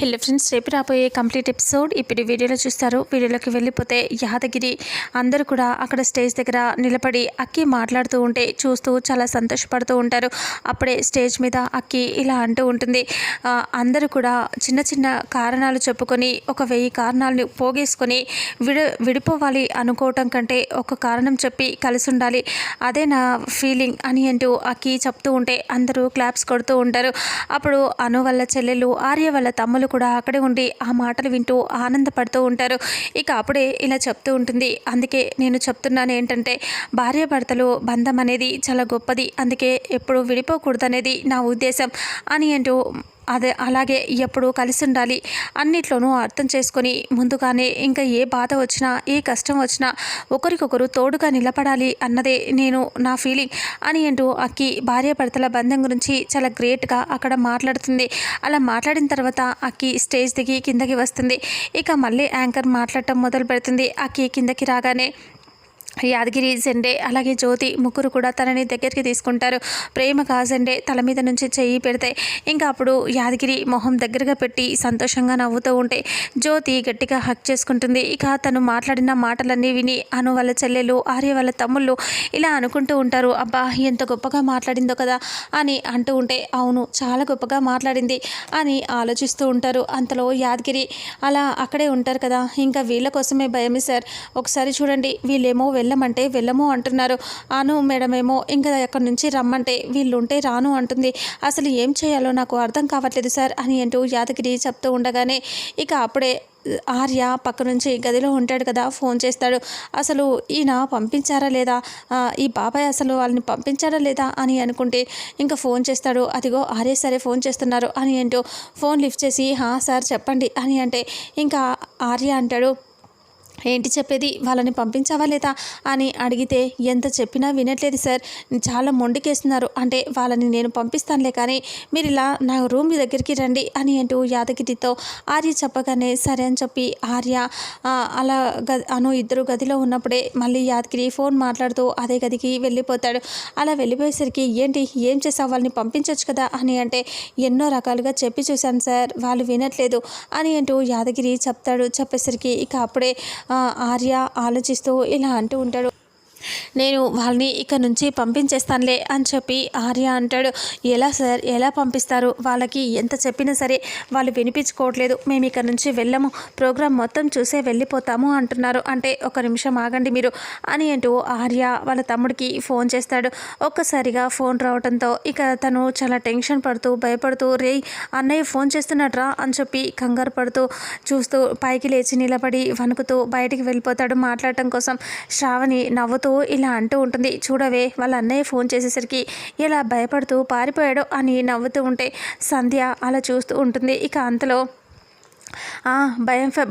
Hello friends, రేపు రాబోయే complete episode ఇప్పుడు వీడియోలో చూస్తారు. వీడియోలోకి వెళ్ళిపోతే యాదగిరి అందరూ కూడా అక్కడ స్టేజ్ దగ్గర నిలబడి అక్కి మాట్లాడుతూ ఉంటే చూస్తూ చాలా సంతోషపడుతూ ఉంటారు. అప్పుడే స్టేజ్ మీద అక్కి ఇలా అంటూ ఉంటుంది, అందరూ కూడా చిన్న చిన్న కారణాలు చెప్పుకొని ఒక 1000 కారణాలను పోగేసుకొని విడిపోవాలి అనుకోవటం కంటే ఒక కారణం చెప్పి కలిసి ఉండాలి, అదే నా ఫీలింగ్ అని అంటూ అక్కి చెప్తూ ఉంటే అందరూ క్లాప్స్ కొడుతూ ఉంటారు. అప్పుడు అను వాళ్ళ చెల్లెలు, ఆర్య వాళ్ళ తమ్ములు కూడా అక్కడే ఉండి ఆ మాటలు వింటూ ఆనందపడుతూ ఉంటారు. ఇక అప్పుడే ఇలా చెప్తూ ఉంటుంది, అందుకే నేను చెప్తున్నాను ఏంటంటే భార్యాభర్తలు బంధం అనేది చాలా గొప్పది, అందుకే ఎప్పుడు విడిపోకూడదనేది నా ఉద్దేశం అని అంటూ అదే అలాగే ఎప్పుడు కలిసి ఉండాలి, అన్నిట్లోనూ అర్థం చేసుకొని ముందుగానే ఇంకా ఏ బాధ వచ్చినా ఏ కష్టం వచ్చినా ఒకరికొకరు తోడుగా నిలబడాలి అన్నదే నా ఫీలింగ్ అని అంటూ అక్కి భార్యాభర్తల బంధం గురించి చాలా గ్రేట్గా అక్కడ మాట్లాడుతుంది. అలా మాట్లాడిన తర్వాత అక్కి స్టేజ్ దిగి కిందకి వస్తుంది. ఇక మళ్ళీ యాంకర్ మాట్లాడటం మొదలు పెడుతుంది. అక్కి కిందకి రాగానే యాదగిరి, జెండే అలాగే జ్యోతి ముగ్గురు కూడా తనని దగ్గరికి తీసుకుంటారు. ప్రేమగా జెండే తల మీద నుంచి చెయ్యి పెడితే ఇంకా అప్పుడు యాదగిరి మొహం దగ్గరగా పెట్టి సంతోషంగా నవ్వుతూ ఉంటే జ్యోతి గట్టిగా హక్ చేసుకుంటుంది. ఇక తను మాట్లాడిన మాటలన్నీ విని అను వాళ్ళ చెల్లెలు, ఆర్య వాళ్ళ తమ్ముళ్ళు ఇలా అనుకుంటూ ఉంటారు, అబ్బా ఎంత గొప్పగా మాట్లాడిందో కదా అని అంటూ ఉంటే అవును చాలా గొప్పగా మాట్లాడింది అని ఆలోచిస్తూ ఉంటారు. అంతలో యాదగిరి అలా అక్కడే ఉంటారు కదా, ఇంకా వీళ్ళ కోసమే భయమే సార్, ఒకసారి చూడండి వీళ్ళేమో వెళ్ళమంటే వెళ్ళము అంటున్నారు, అను మేడం ఏమో ఇంకా అక్కడి నుంచి రమ్మంటే వీళ్ళుంటే రాను అంటుంది, అసలు ఏం చేయాలో నాకు అర్థం కావట్లేదు సార్ అని అంటూ యాదగిరి చెప్తూ ఉండగానే ఇక అప్పుడే ఆర్య పక్క నుంచి గదిలో ఉంటాడు కదా, ఫోన్ చేస్తాడు. అసలు ఈయన పంపించారా లేదా, ఈ బాబాయ్ అసలు వాళ్ళని పంపించారా లేదా అని అనుకుంటే ఇంకా ఫోన్ చేస్తాడు. అదిగో ఆర్య సరే ఫోన్ చేస్తున్నారు అని అంటూ ఫోన్ లిఫ్ట్ చేసి సార్ చెప్పండి అని అంటే ఇంకా ఆర్య అంటాడు, ఏంటి చెప్పేది, వాళ్ళని పంపించావా లేదా అని అడిగితే ఎంత చెప్పినా వినట్లేదు సార్, చాలా మొండికేస్తున్నారు, అంటే వాళ్ళని నేను పంపిస్తానులే కానీ మీరు ఇలా నా రూమ్ దగ్గరికి రండి అని అంటూ యాదగిరితో ఆర్య చెప్పగానే సరే అని చెప్పి ఆర్య అలా అను ఇద్దరు గదిలో ఉన్నప్పుడే మళ్ళీ యాదగిరి ఫోన్ మాట్లాడుతూ అదే గదికి వెళ్ళిపోతాడు. అలా వెళ్ళిపోయేసరికి ఏంటి ఏం చేసావు, వాళ్ళని పంపించవచ్చు కదా అని అంటే ఎన్నో రకాలుగా చెప్పి చూశాను సార్, వాళ్ళు వినట్లేదు అని అంటూ యాదగిరి చెప్పేసరికి ఇక అప్పుడే ఆర్య ఆలోచిస్తూ ఇలా అంటూ ఉంటాడు, నేను వాళ్ళని ఇక్కడ నుంచి పంపించేస్తానులే అని చెప్పి ఆర్య అంటాడు. ఎలా సార్ ఎలా పంపిస్తారు, వాళ్ళకి ఎంత చెప్పినా సరే వాళ్ళు వినిపించుకోవట్లేదు, మేము ఇక్కడ నుంచి వెళ్ళము, ప్రోగ్రాం మొత్తం చూసే వెళ్ళిపోతాము అంటున్నారు, అంటే ఒక నిమిషం ఆగండి మీరు అని అంటూ ఆర్య వాళ్ళ తమ్ముడికి ఫోన్ చేస్తాడు. ఒక్కసారిగా ఫోన్ రావడంతో ఇక తను చాలా టెన్షన్ పడుతూ భయపడుతూ అన్నయ్య ఫోన్ చేస్తున్నట్రా అని చెప్పి కంగారు పడుతూ చూస్తూ పైకి లేచి నిలబడి వణుకుతూ బయటికి వెళ్ళిపోతాడు మాట్లాడటం కోసం. శ్రావణి నవ్వుతూ ఇలా అంటూ ఉంటుంది, చూడవే వాళ్ళ అన్నయ్య ఫోన్ చేసేసరికి ఇలా భయపడుతూ పారిపోయాడు అని నవ్వుతూ ఉంటే సంధ్య అలా చూస్తూ ఉంటుంది. ఇక అంతలో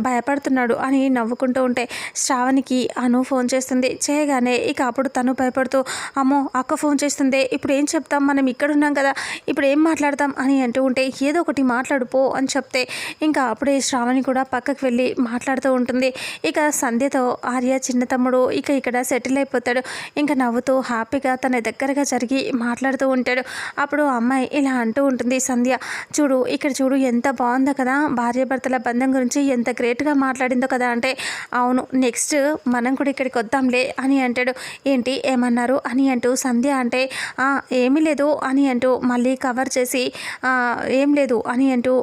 భయపడుతున్నాడు అని నవ్వుకుంటూ ఉంటే శ్రావణికి అను ఫోన్ చేస్తుంది. చేయగానే ఇక అప్పుడు తను భయపడుతూ అమ్మో అక్క ఫోన్ చేస్తుంది, ఇప్పుడు ఏం చెప్తాం, మనం ఇక్కడ ఉన్నాం కదా, ఇప్పుడు ఏం మాట్లాడతాం అని అంటూ ఉంటే ఏదో ఒకటి మాట్లాడు పో అని చెప్తే ఇంకా అప్పుడే శ్రావణి కూడా పక్కకు వెళ్ళి మాట్లాడుతూ ఉంటుంది. ఇక సంధ్యతో ఆర్య చిన్న తమ్ముడు ఇక ఇక్కడ సెటిల్ అయిపోతాడు. ఇంకా నవ్వుతూ హ్యాపీగా తన దగ్గరగా జరిగి మాట్లాడుతూ ఉంటాడు. అప్పుడు అమ్మాయి ఇలా అంటూ ఉంటుంది, సంధ్య చూడు ఇక్కడ చూడు ఎంత బాగుందో కదా, భార్యాభర్తల బంధం గురించి ఎంత గ్రేట్గా మాట్లాడిందో కదా అంటే అవును నెక్స్ట్ మనం కూడా ఇక్కడికి వద్దాంలే అని అంటాడు. ఏంటి ఏమన్నారు అని అంటూ సంధ్య అంటే ఏమీ లేదు అని అంటూ మళ్ళీ కవర్ చేసి ఏం లేదు అని అంటూ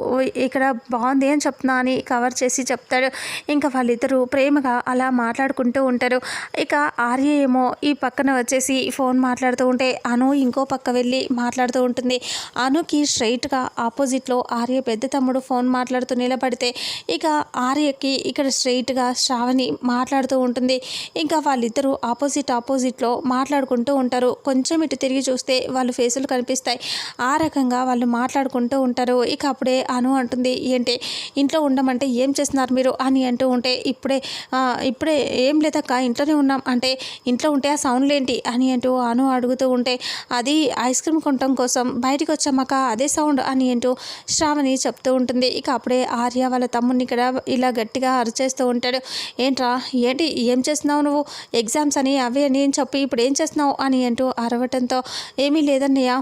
ఇక్కడ బాగుంది అని చెప్తున్నా అని కవర్ చేసి చెప్తాడు. ఇంకా వాళ్ళిద్దరూ ప్రేమగా అలా మాట్లాడుకుంటూ ఉంటారు. ఇక ఆర్య ఏమో ఈ పక్కన వచ్చేసి ఫోన్ మాట్లాడుతూ ఉంటే అను ఇంకో పక్క వెళ్ళి మాట్లాడుతూ ఉంటుంది. అనుకి స్ట్రైట్గా ఆపోజిట్లో ఆర్య పెద్ద తమ్ముడు ఫోన్ మాట్లాడుతూ నిలబడితే ఇక ఆర్యకి ఇక్కడ స్ట్రైట్గా శ్రావణి మాట్లాడుతూ ఉంటుంది. ఇంకా వాళ్ళిద్దరూ ఆపోజిట్లో మాట్లాడుకుంటూ ఉంటారు. కొంచెం ఇటు తిరిగి చూస్తే వాళ్ళ ఫేసులు కనిపిస్తాయి. ఆ రకంగా వాళ్ళు మాట్లాడుకుంటూ ఉంటారు. ఇక అప్పుడే అను అంటుంది, ఏంటి ఇంట్లో ఉండమంటే ఏం చేస్తున్నారు మీరు అని అంటూ ఉంటే ఇప్పుడే ఏం లేదక్క ఇంట్లోనే ఉన్నాం అంటే ఇంట్లో ఉంటే ఆ సౌండ్లు ఏంటి అని అంటూ అను అడుగుతూ ఉంటే అది ఐస్ క్రీమ్ కొనటం కోసం బయటికి వచ్చామక్క అదే సౌండ్ అని అంటూ శ్రావణి చెప్తూ ఉంటుంది. ఇక అప్పుడే ఆర్య వాళ్ళ తమ్ముడిని ఇక్కడ ఇలా గట్టిగా అరిచేస్తూ ఉంటాడు. ఏంట్రా ఏంటి ఏం చేస్తున్నావు నువ్వు, ఎగ్జామ్స్ అని అవి అని చెప్పి ఇప్పుడు ఏం చేస్తున్నావు అని అంటూ అరవటంతో ఏమీ లేదన్నయ్య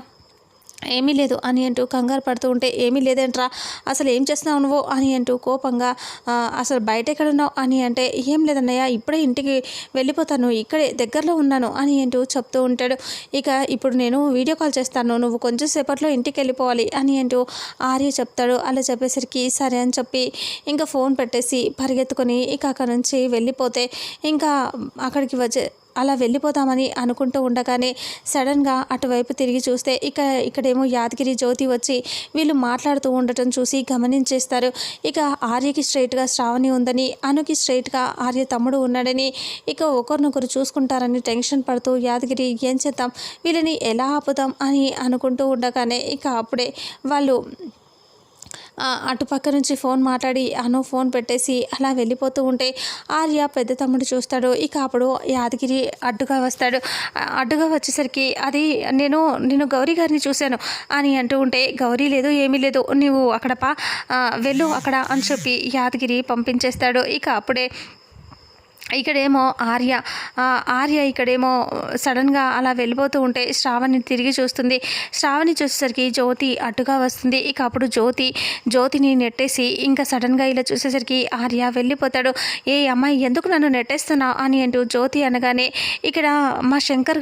ఏమీ లేదు అని అంటూ కంగారు పడుతూ ఉంటే, ఏమీ లేదేంట్రా, అసలు ఏం చేస్తున్నావు నువ్వు అని అంటూ కోపంగా అసలు బయట ఎక్కడున్నావు అని అంటే, ఏం లేదన్నయ్య, ఇప్పుడే ఇంటికి వెళ్ళిపోతాను, ఇక్కడే దగ్గరలో ఉన్నాను అని అంటూ చెప్తూ ఉంటాడు. ఇక ఇప్పుడు నేను వీడియో కాల్ చేస్తాను, నువ్వు కొంచెం సేపట్లో ఇంటికి వెళ్ళిపోవాలి అని అంటూ ఆర్య చెప్తాడు. అలా చెప్పేసరికి సరే అని చెప్పి ఇంకా ఫోన్ పెట్టేసి పరిగెత్తుకొని ఇక అక్కడ నుంచి వెళ్ళిపోతే, ఇంకా అక్కడికి అలా వెళ్ళిపోతామని అనుకుంటూ ఉండగానే సడన్గా అటువైపు తిరిగి చూస్తే ఇక్కడేమో యాదగిరి, జ్యోతి వచ్చి వీళ్ళు మాట్లాడుతూ ఉండటం చూసి గమనించేస్తారు. ఇక ఆర్యకి స్ట్రైట్గా శ్రావణి ఉందని, అనుకి స్ట్రైట్గా ఆర్య తమ్ముడు ఉన్నాడని, ఇక ఒకరినొకరు చూసుకుంటారని టెన్షన్ పడుతూ యాదగిరి ఏం చేద్దాం, వీళ్ళని ఎలా ఆపుదాం అని అనుకుంటూ ఉండగానే ఇక అప్పుడే వాళ్ళు అటుపక్క నుంచి ఫోన్ మాట్లాడి అను ఫోన్ పెట్టేసి అలా వెళ్ళిపోతూ ఉంటే ఆర్య పెద్ద తమ్ముడు చూస్తాడు. ఇక అప్పుడు యాదగిరి అడ్డుగా వస్తాడు. అడ్డుగా వచ్చేసరికి అది నేను గౌరీ గారిని చూశాను అని అంటూ ఉంటే, గౌరీ లేదు, ఏమీ లేదు, నువ్వు అక్కడ వెళ్ళు అక్కడ అని చెప్పి యాదగిరి పంపించేస్తాడు. ఇక అప్పుడే ఇక్కడేమో ఆర్య ఇక్కడేమో సడన్గా అలా వెళ్ళిపోతూ ఉంటే శ్రావణి తిరిగి చూస్తుంది. శ్రావణి చూసేసరికి జ్యోతి అడ్డుగా వస్తుంది. ఇక అప్పుడు జ్యోతిని నెట్టేసి ఇంకా సడన్గా ఇలా చూసేసరికి ఆర్య వెళ్ళిపోతాడు. ఏ అమ్మాయి, ఎందుకు నన్ను నెట్టేస్తున్నావు అని అంటూ జ్యోతి అనగానే, ఇక్కడ మా శంకర్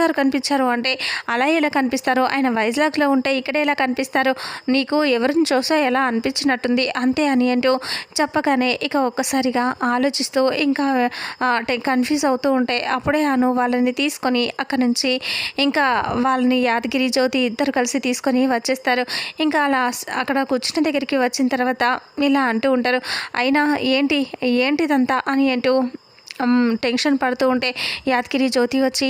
గారు కనిపించారు అంటే, అలా ఎలా కనిపిస్తారు, ఆయన వైజాగ్లో ఉంటే ఇక్కడే ఎలా కనిపిస్తారు, నీకు ఎవరిని చూసో ఎలా అనిపించినట్టుంది అంతే అని అంటూ చెప్పగానే ఇక ఒక్కసారిగా ఆలోచిస్తూ ఇంకా కన్ఫ్యూజ్ అవుతూ ఉంటే అప్పుడే వాళ్ళని తీసుకొని అక్కడ నుంచి ఇంకా వాళ్ళని యాదగిరి, జ్యోతి ఇద్దరు కలిసి తీసుకొని వచ్చేస్తారు. ఇంకా అలా అక్కడ కూర్చున్న దగ్గరికి వచ్చిన తర్వాత ఇలా అంటూ ఉంటారు, అయినా ఏంటిదంతా అని అంటూ టెన్షన్ పడుతూ ఉంటే యాదగిరి, జ్యోతి వచ్చి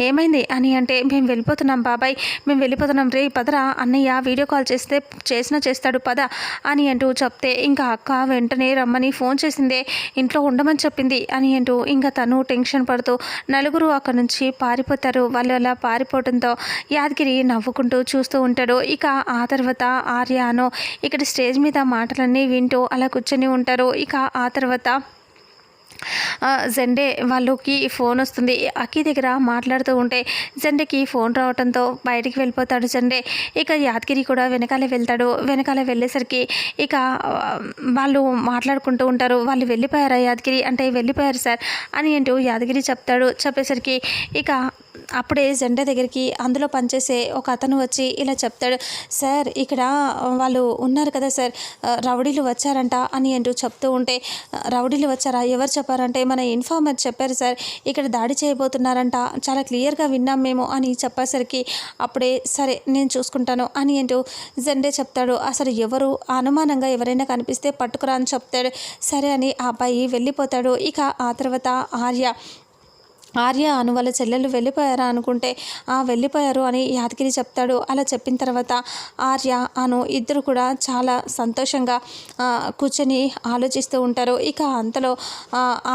ఏమైంది అని అంటే, మేము వెళ్ళిపోతున్నాం బాబాయ్, మేము వెళ్ళిపోతున్నాం, రే పదరా, అన్నయ్య వీడియో కాల్ చేస్తాడు పద అని అంటూ చెప్తే, ఇంకా అక్క వెంటనే రమ్మని ఫోన్ చేసిందే, ఇంట్లో ఉండమని చెప్పింది అని అంటూ ఇంకా తను టెన్షన్ పడుతూ నలుగురు అక్కడ నుంచి పారిపోతారు. వాళ్ళు అలా పారిపోవడంతో యాదగిరి నవ్వుకుంటూ చూస్తూ ఉంటాడు. ఇక ఆ తర్వాత ఆర్యాను ఇక్కడ స్టేజ్ మీద మాటలన్నీ వింటూ అలా కూర్చొని ఉంటారు. ఇక ఆ తర్వాత జెండే వాళ్ళకి ఫోన్ వస్తుంది. అక్కి దగ్గర మాట్లాడుతూ ఉంటే జెండేకి ఫోన్ రావడంతో బయటికి వెళ్ళిపోతాడు జెండే. ఇక యాదగిరి కూడా వెనకాల వెళ్ళేసరికి ఇక వాళ్ళు మాట్లాడుకుంటూ ఉంటారు. వాళ్ళు వెళ్ళిపోయారా యాదగిరి అంటే, వెళ్ళిపోయారు సార్ అని అంటూ యాదగిరి చెప్పేసరికి ఇక అప్పుడే జెండా దగ్గరికి అందులో పనిచేసే ఒక అతను వచ్చి ఇలా చెప్తాడు, సార్ ఇక్కడ వాళ్ళు ఉన్నారు కదా సార్, రౌడీలు వచ్చారంట అని అంటూ చెప్తూ ఉంటే, రౌడీలు వచ్చారా, ఎవరు చెప్పారంటే, మన ఇన్ఫార్మర్ చెప్పారు సార్, ఇక్కడ దాడి చేయబోతున్నారంట, చాలా క్లియర్గా విన్నాం మేము అని చెప్పేసరికి అప్పుడే సరే నేను చూసుకుంటాను అని అంటూ జెండే చెప్తాడు. అసలు ఎవరు అనుమానంగా ఎవరైనా కనిపిస్తే పట్టుకురా అని చెప్తాడు. సరే అని ఆ అబ్బాయి వెళ్ళిపోతాడు. ఇక ఆ తర్వాత ఆర్య అను వాళ్ళ చెల్లెలు వెళ్ళిపోయారా అనుకుంటే, వెళ్ళిపోయారు అని యాదగిరి చెప్తాడు. అలా చెప్పిన తర్వాత ఆర్య అను ఇద్దరు కూడా చాలా సంతోషంగా కూర్చొని ఆలోచిస్తూ ఉంటారు. ఇక అంతలో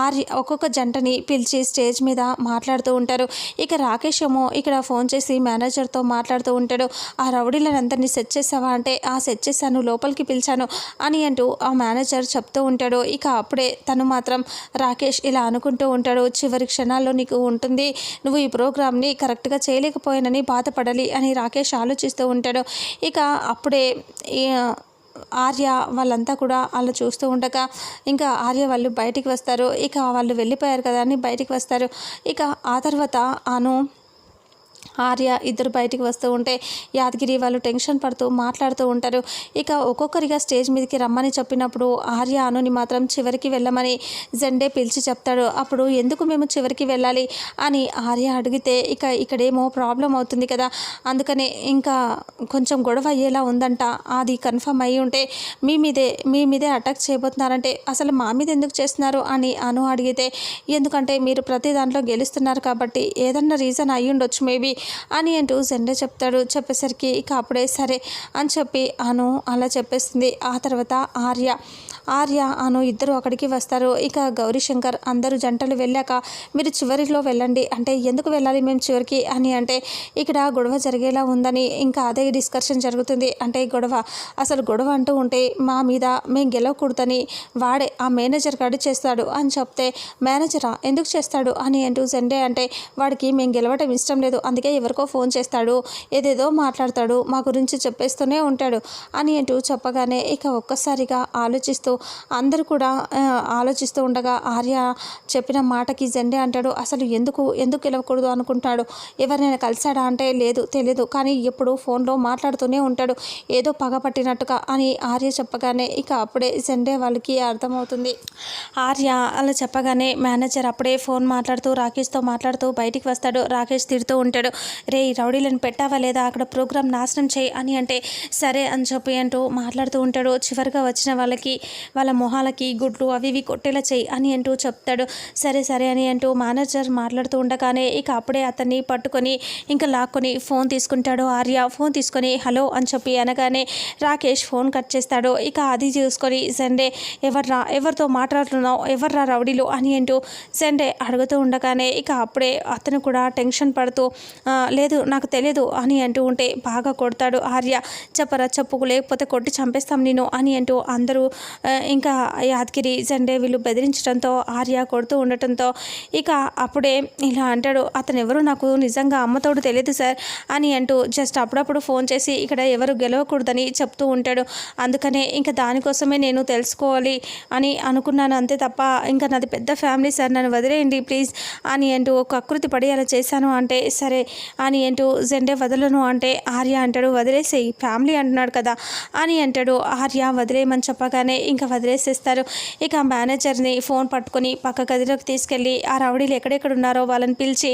ఆర్య ఒక్కొక్క జంటని పిలిచి స్టేజ్ మీద మాట్లాడుతూ ఉంటారు. ఇక రాకేష్ ఏమో ఇక్కడ ఫోన్ చేసి మేనేజర్తో మాట్లాడుతూ ఉంటాడు. ఆ రౌడీలందరినీ సెట్ చేసావా అంటే, సెట్ చేశాను, లోపలికి పిలిచాను అని అంటూ ఆ మేనేజర్ చెప్తూ ఉంటాడు. ఇక అప్పుడే తను మాత్రం రాకేష్ ఇలా అనుకుంటూ ఉంటాడు, చివరి క్షణాల్లో ఉంటుంది, నువ్వు ఈ ప్రోగ్రామ్ని కరెక్ట్గా చేయలేకపోయానని బాధపడాలి అని రాకేష్ ఆలోచిస్తూ ఉంటాడు. ఇక అప్పుడే ఆర్య వాళ్ళంతా కూడా అలా చూస్తూ ఉండగా ఇంకా ఆర్య వాళ్ళు బయటికి వస్తారు. ఇక వాళ్ళు వెళ్ళిపోయారు కదా అని బయటికి వస్తారు. ఇక ఆ తర్వాత ఆర్య ఇద్దరు బయటికి వస్తూ ఉంటే యాదగిరి వాళ్ళు టెన్షన్ పడుతూ మాట్లాడుతూ ఉంటారు. ఇక ఒక్కొక్కరిగా స్టేజ్ మీదకి రమ్మని చెప్పినప్పుడు ఆర్య అనుని మాత్రం చివరికి వెళ్ళమని జెండే పిలిచి చెప్తాడు. అప్పుడు ఎందుకు మేము చివరికి వెళ్ళాలి అని ఆర్య అడిగితే, ఇక్కడేమో ప్రాబ్లం అవుతుంది కదా, అందుకనే ఇంకా కొంచెం గొడవ అయ్యేలా ఉందంట, అది కన్ఫర్మ్ అయ్యి ఉంటే మీ మీదే అటాక్ చేయబోతున్నారంటే, అసలు మా మీద ఎందుకు చేస్తున్నారు అని అను అడిగితే, ఎందుకంటే మీరు ప్రతి దాంట్లో గెలుస్తున్నారు కాబట్టి ఏదన్నా రీజన్ అయ్యి ఉండొచ్చు మేబీ అని అంటూ జెండే చెప్తాడు. చెప్పేసరికి ఇక అప్పుడే సరే అని చెప్పి అను అలా చెప్పేస్తుంది. ఆ తర్వాత ఆర్య అను ఇద్దరు అక్కడికి వస్తారు. ఇక గౌరీశంకర్ అందరూ జంటలు వెళ్ళాక మీరు చివరిలో వెళ్ళండి అంటే ఎందుకు వెళ్ళాలి మేము చివరికి అని అంటే ఇక్కడ గొడవ జరిగేలా ఉందని ఇంకా అదే డిస్కషన్ జరుగుతుంది. అంటే అసలు గొడవ అంటూ ఉంటే మా మీద మేము గెలవకూడదని వాడే ఆ మేనేజర్ గాడు చేస్తాడు అని చెప్తే మేనేజరా ఎందుకు చేస్తాడు అని అంటూ జెండే అంటే వాడికి మేము గెలవటం ఇష్టం లేదు అందుకే ఎవరికో ఫోన్ చేస్తాడు ఏదేదో మాట్లాడతాడు మా గురించి చెప్పేస్తూనే ఉంటాడు అని అంటూ చెప్పగానే ఇక ఒక్కసారిగా ఆలోచిస్తూ అందరూ కూడా ఆలోచిస్తూ ఉండగా ఆర్య చెప్పిన మాటకి జెండే అంటాడు అసలు ఎందుకు గెలవకూడదు అనుకుంటాడు. ఎవరినైనా కలిశాడా అంటే లేదు తెలియదు కానీ ఎప్పుడు ఫోన్లో మాట్లాడుతూనే ఉంటాడు ఏదో పగ పట్టినట్టుగా అని ఆర్య చెప్పగానే ఇక అప్పుడే జెండే వాళ్ళకి అర్థమవుతుంది. ఆర్య అలా చెప్పగానే మేనేజర్ అప్పుడే ఫోన్ మాట్లాడుతూ రాకేష్తో మాట్లాడుతూ బయటికి వస్తాడు. రాకేష్ తిడుతూ ఉంటాడు రే రౌడీలను పెట్టావా లేదా అక్కడ ప్రోగ్రామ్ నాశనం చేయి అని అంటే సరే అని చెప్పి అంటూ మాట్లాడుతూ ఉంటాడు. చివరిగా వచ్చిన వాళ్ళకి వాళ్ళ మొహాలకి గుడ్లు అవి ఇవి కొట్టేలా చేయి అని అంటూ చెప్తాడు. సరే సరే అని అంటూ మేనేజర్ మాట్లాడుతూ ఉండగానే ఇక అప్పుడే అతన్ని పట్టుకొని ఇంకా లాక్కొని ఫోన్ తీసుకుంటాడు. ఆర్య ఫోన్ తీసుకొని హలో అని చెప్పి అనగానే రాకేష్ ఫోన్ కట్ చేస్తాడు. ఇక అది చూసుకొని సండే ఎవరితో మాట్లాడుతున్నావు ఎవర్రా రౌడీలు అని అంటూ సండే అడుగుతూ ఉండగానే ఇక అప్పుడే అతను కూడా టెన్షన్ పడుతూ లేదు నాకు తెలియదు అని అంటూ ఉంటే బాగా కొడతాడు ఆర్య. చెప్పరా చెప్పు లేకపోతే కొట్టి చంపేస్తాం నేను అని అంటూ అందరూ ఇంకా యాదగిరి సండే వీళ్ళు బెదిరించడంతో ఆర్య కొడుతూ ఉండటంతో ఇక అప్పుడే ఇలా అంటాడు అతను ఎవరు నాకు నిజంగా అమ్మతోడు తెలియదు సార్ అని అంటూ జస్ట్ అప్పుడప్పుడు ఫోన్ చేసి ఇక్కడ ఎవరు గెలవకూడదని చెప్తూ ఉంటాడు. అందుకనే ఇంకా దానికోసమే నేను తెలుసుకోవాలి అని అనుకున్నాను అంతే తప్ప ఇంకా నాది పెద్ద ఫ్యామిలీ సార్ నన్ను వదిలేయండి ప్లీజ్ అని అంటూ ఒక ఆకృతి పడి అలా చేశాను అంటే సరే అని అంటూ జెండే వదలను అంటే ఆర్య అంటాడు వదిలేసేయి ఫ్యామిలీ అంటున్నాడు కదా అని అంటాడు. ఆర్య వదిలేయమని చెప్పగానే ఇంకా వదిలేసేస్తారు. ఇక మేనేజర్ని ఫోన్ పట్టుకొని పక్క గదిలోకి తీసుకెళ్ళి ఆ రౌడీలు ఎక్కడెక్కడ ఉన్నారో వాళ్ళని పిలిచి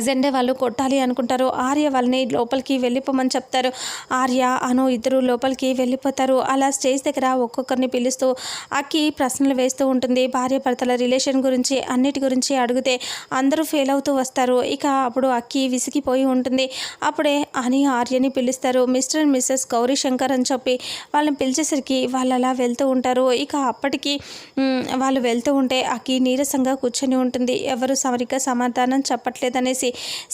జెండే వాళ్ళు కొట్టాలి అనుకుంటారు. ఆర్య వాళ్ళని లోపలికి వెళ్ళిపోమని చెప్తారు. ఆర్య అను ఇద్దరు లోపలికి వెళ్ళిపోతారు. అలా స్టేజ్ దగ్గర ఒక్కొక్కరిని పిలుస్తూ అక్కి ప్రశ్నలు వేస్తూ ఉంటుంది. భార్య భర్తల రిలేషన్ గురించి అన్నిటి గురించి అడిగితే అందరూ ఫెయిల్ అవుతూ వస్తారు. ఇక అప్పుడు అక్కి విసిగిపోయి ఉంటుంది. అప్పుడే అని ఆర్యని పిలుస్తారు. మిస్టర్ అండ్ మిస్సెస్ గౌరీశంకర్ అని చెప్పి వాళ్ళని పిలిచేసరికి వాళ్ళు అలా వెళ్తూ ఉంటారు. ఇక అప్పటికి వాళ్ళు వెళ్తూ ఉంటే అక్కి నీరసంగా కూర్చొని ఉంటుంది. ఎవరు సరిగ్గా సమాధానం చెప్పట్లేదనేసి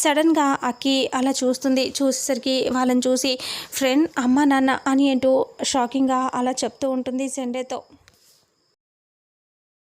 సడన్గా అక్కి అలా చూసేసరికి వాళ్ళని చూసి ఫ్రెండ్ అమ్మ నాన్న అని అంటూ షాకింగ్గా అలా చెప్తూ ఉంటుంది జెండేతో.